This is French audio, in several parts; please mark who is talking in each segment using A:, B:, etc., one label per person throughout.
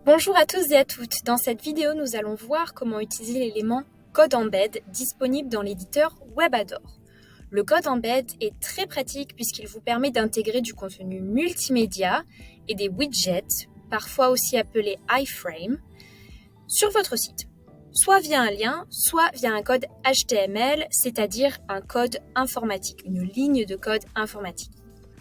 A: Bonjour à tous et à toutes. Dans cette vidéo, nous allons voir comment utiliser l'élément code embed disponible dans l'éditeur WebAdor. Le code embed est très pratique puisqu'il vous permet d'intégrer du contenu multimédia et des widgets, parfois aussi appelés iframe, sur votre site, soit via un lien, soit via un code HTML, c'est-à-dire un code informatique, une ligne de code informatique.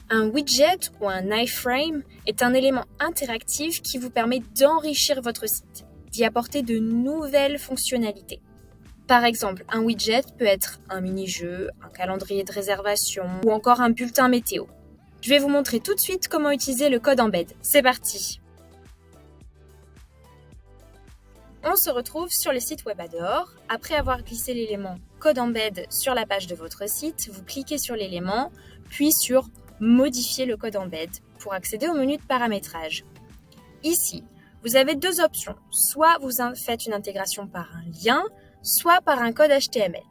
A: Un widget ou un iframe est un élément interactif qui vous permet d'enrichir votre site, d'y apporter de nouvelles fonctionnalités. Par exemple, un widget peut être un mini-jeu, un calendrier de réservation ou encore un bulletin météo. Je vais vous montrer tout de suite comment utiliser le code embed. C'est parti! On se retrouve sur le site WebAdor. Après avoir glissé l'élément code embed sur la page de votre site, vous cliquez sur l'élément, puis sur modifier le code embed pour accéder au menu de paramétrage. Ici, vous avez deux options. Soit vous faites une intégration par un lien, soit par un code HTML.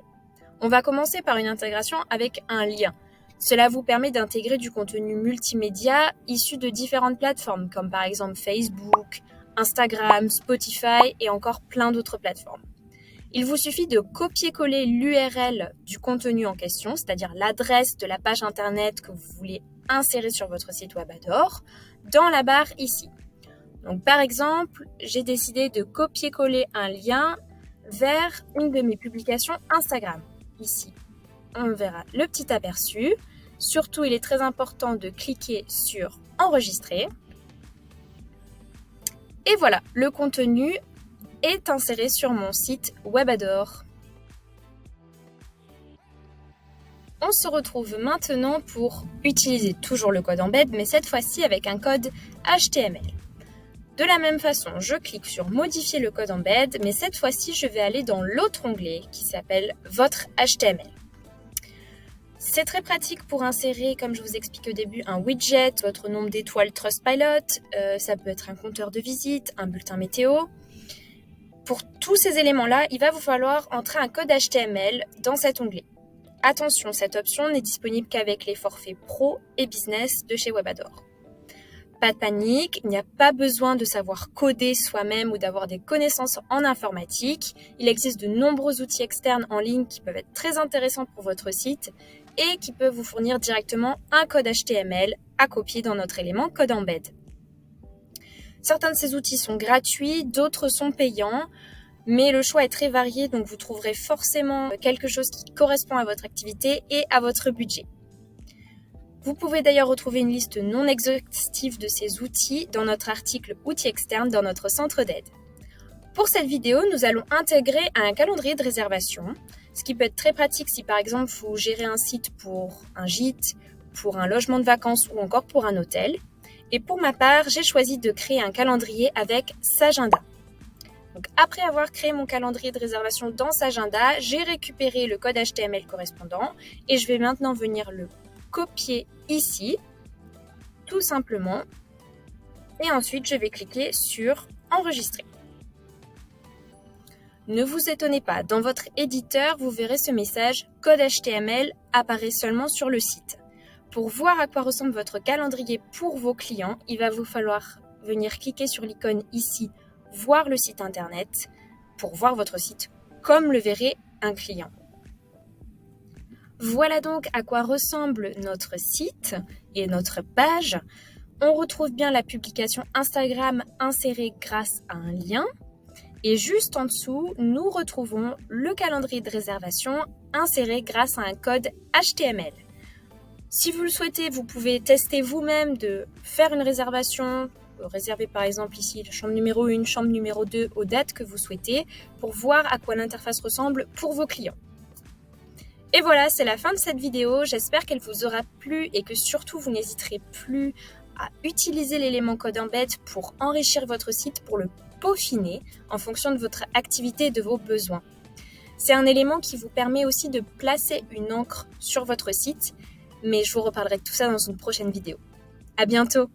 A: On va commencer par une intégration avec un lien. Cela vous permet d'intégrer du contenu multimédia issu de différentes plateformes, comme par exemple Facebook, Instagram, Spotify et encore plein d'autres plateformes. Il vous suffit de copier-coller l'URL du contenu en question, c'est-à-dire l'adresse de la page internet que vous voulez insérer sur votre site WebAdor, dans la barre ici. Donc par exemple, j'ai décidé de copier-coller un lien vers une de mes publications Instagram. Ici, on verra le petit aperçu. Surtout, il est très important de cliquer sur enregistrer. Et voilà, le contenu est inséré sur mon site WebAdor. On se retrouve maintenant pour utiliser toujours le code embed, mais cette fois-ci avec un code HTML. De la même façon, je clique sur modifier le code embed, mais cette fois-ci, je vais aller dans l'autre onglet qui s'appelle votre HTML. C'est très pratique pour insérer, comme je vous explique au début, un widget, votre nombre d'étoiles Trustpilot, ça peut être un compteur de visite, un bulletin météo. Pour tous ces éléments-là, il va vous falloir entrer un code HTML dans cet onglet. Attention, cette option n'est disponible qu'avec les forfaits Pro et Business de chez WebAdor. Pas de panique, il n'y a pas besoin de savoir coder soi-même ou d'avoir des connaissances en informatique. Il existe de nombreux outils externes en ligne qui peuvent être très intéressants pour votre site et qui peuvent vous fournir directement un code HTML à copier dans notre élément code embed. Certains de ces outils sont gratuits, d'autres sont payants, mais le choix est très varié, donc vous trouverez forcément quelque chose qui correspond à votre activité et à votre budget. Vous pouvez d'ailleurs retrouver une liste non exhaustive de ces outils dans notre article Outils externes dans notre centre d'aide. Pour cette vidéo, nous allons intégrer un calendrier de réservation, ce qui peut être très pratique si par exemple vous gérez un site pour un gîte, pour un logement de vacances ou encore pour un hôtel. Et pour ma part, j'ai choisi de créer un calendrier avec Sagenda. Donc, après avoir créé mon calendrier de réservation dans Sagenda, j'ai récupéré le code HTML correspondant et je vais maintenant venir le copier ici, tout simplement. Et ensuite, je vais cliquer sur enregistrer. Ne vous étonnez pas, dans votre éditeur, vous verrez ce message code HTML apparaît seulement sur le site. Pour voir à quoi ressemble votre calendrier pour vos clients, il va vous falloir venir cliquer sur l'icône ici, voir le site internet, pour voir votre site comme le verrait un client. Voilà donc à quoi ressemble notre site et notre page. On retrouve bien la publication Instagram insérée grâce à un lien. Et juste en dessous, nous retrouvons le calendrier de réservation inséré grâce à un code HTML. Si vous le souhaitez, vous pouvez tester vous-même de faire une réservation, réserver par exemple ici la chambre numéro 1, chambre numéro 2 aux dates que vous souhaitez pour voir à quoi l'interface ressemble pour vos clients. Et voilà, c'est la fin de cette vidéo. J'espère qu'elle vous aura plu et que surtout vous n'hésiterez plus à utiliser l'élément code embed pour enrichir votre site, pour le peaufiner en fonction de votre activité et de vos besoins. C'est un élément qui vous permet aussi de placer une encre sur votre site, mais je vous reparlerai de tout ça dans une prochaine vidéo. À bientôt!